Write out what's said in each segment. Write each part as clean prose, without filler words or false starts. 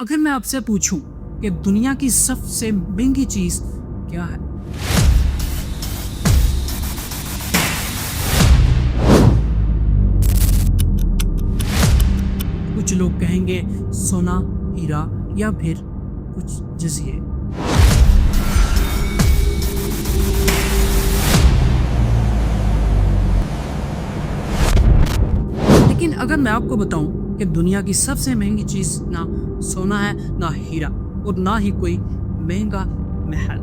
اگر میں آپ سے پوچھوں کہ دنیا کی سب سے مہنگی چیز کیا ہے، کچھ لوگ کہیں گے سونا، ہیرا یا پھر کچھ جزیرے۔ لیکن اگر میں آپ کو بتاؤں کہ دنیا کی سب سے مہنگی چیز نہ سونا ہے، نہ ہیرا، اور نہ ہی کوئی مہنگا محل،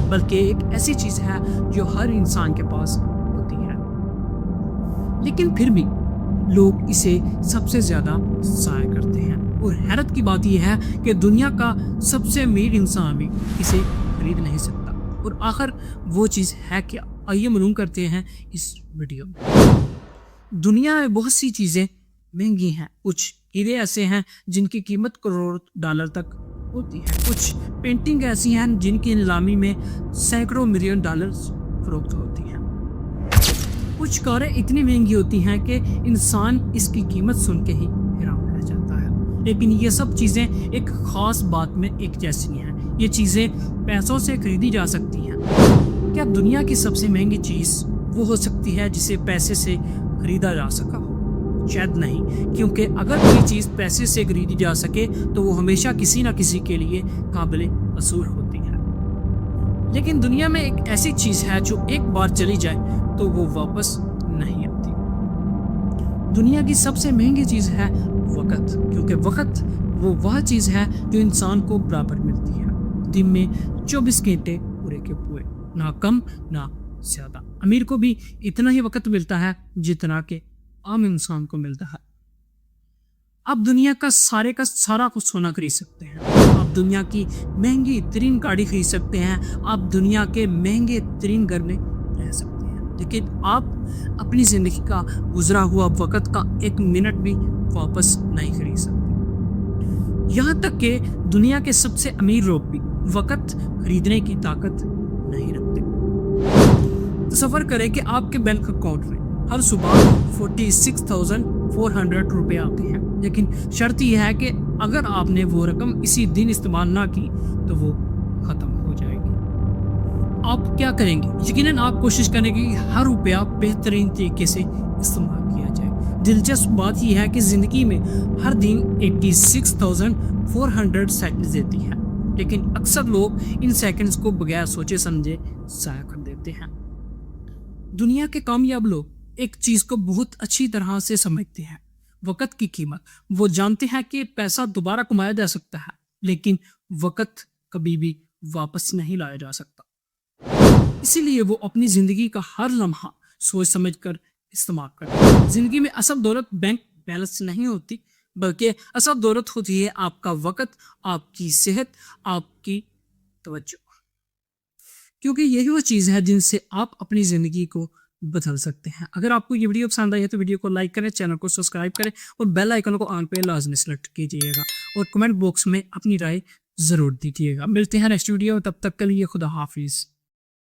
بلکہ ایک ایسی چیز ہے جو ہر انسان کے پاس ہوتی ہے، لیکن پھر بھی لوگ اسے سب سے زیادہ ضائع کرتے ہیں۔ اور حیرت کی بات یہ ہے کہ دنیا کا سب سے امیر انسان بھی اسے خرید نہیں سکتا۔ اور آخر وہ چیز ہے کیا؟ آئیے معلوم کرتے ہیں اس ویڈیو میں۔ دنیا میں بہت سی چیزیں مہنگی ہیں۔ کچھ ہیرے ایسے ہیں جن کی قیمت کروڑ ڈالر تک ہوتی ہے، کچھ پینٹنگ ایسی ہیں جن کی نیلامی میں سینکڑوں ملین ڈالر فروخت ہوتی ہیں، کچھ کاریں اتنی مہنگی ہوتی ہیں کہ انسان اس کی قیمت سن کے ہی حیران رہ جاتا ہے۔ لیکن یہ سب چیزیں ایک خاص بات میں ایک جیسی ہیں، یہ چیزیں پیسوں سے خریدی جا سکتی ہیں۔ کیا دنیا کی سب سے مہنگی چیز وہ ہو سکتی ہے جسے پیسے سے خریدا جا سکا ہو؟ شاید نہیں، کیونکہ اگر کوئی چیز پیسے سے خریدی جا سکے تو وہ ہمیشہ کسی نہ کسی کے لیے قابل وصول ہوتی ہے۔ لیکن دنیا میں ایک ایسی چیز ہے جو ایک بار چلی جائے تو وہ واپس نہیں آتی۔ دنیا کی سب سے مہنگی چیز ہے وقت، کیونکہ وقت وہ چیز ہے جو انسان کو برابر ملتی ہے، دن میں 24 گھنٹے پورے کے پورے، نہ کم نہ زیادہ۔ امیر کو بھی اتنا ہی وقت ملتا ہے جتنا کہ عام انسان کو ملتا ہے۔ آپ دنیا کا سارا کچھ سونا خرید سکتے ہیں، آپ دنیا کی مہنگی ترین گاڑی خرید سکتے ہیں، آپ دنیا کے مہنگے ترین گھر میں رہ سکتے ہیں، لیکن آپ اپنی زندگی کا گزرا ہوا وقت کا ایک منٹ بھی واپس نہیں خرید سکتے۔ یہاں تک کہ دنیا کے سب سے امیر لوگ بھی وقت خریدنے کی طاقت نہیں رکھتے۔ تصور کریں کہ آپ کے بینک اکاؤنٹ میں ہر صبح 46,400 روپے آتے ہیں، لیکن شرط یہ ہے کہ اگر آپ نے وہ رقم اسی دن استعمال نہ کی تو وہ ختم ہو جائے گی۔ آپ کیا کریں گے؟ یقیناً آپ کوشش کریں گے کہ ہر روپیہ بہترین طریقے سے استعمال کیا جائے۔ دلچسپ بات یہ ہے کہ زندگی میں ہر دن 86,400 سیکنڈز دیتی ہے، لیکن اکثر لوگ ان سیکنڈز کو بغیر سوچے سمجھے ضائع کر دیتے ہیں۔ دنیا کے کامیاب لوگ ایک چیز کو بہت اچھی طرح سے سمجھتے ہیں، وقت کی قیمت۔ وہ جانتے ہیں کہ پیسہ دوبارہ کمایا جا سکتا ہے، لیکن وقت کبھی بھی واپس نہیں لایا جا سکتا۔ اسی لیے وہ اپنی زندگی کا ہر لمحہ سوچ سمجھ کر استعمال کرتے ہیں۔ زندگی میں اصل دولت بینک بیلنس نہیں ہوتی، بلکہ اصل دولت ہوتی ہے آپ کا وقت، آپ کی صحت، آپ کی توجہ، کیونکہ یہی وہ چیز ہے جن سے آپ اپنی زندگی کو بدل سکتے ہیں۔ اگر آپ کو یہ ویڈیو پسند آئی ہے تو ویڈیو کو لائک کریں، چینل کو سبسکرائب کریں اور بیل آئیکن کو آن پہ لازمی سلیکٹ کیجیے گا، اور کمنٹ باکس میں اپنی رائے ضرور دیجیے گا۔ ملتے ہیں نیکسٹ ویڈیو، تب تک کے لیے خدا حافظ۔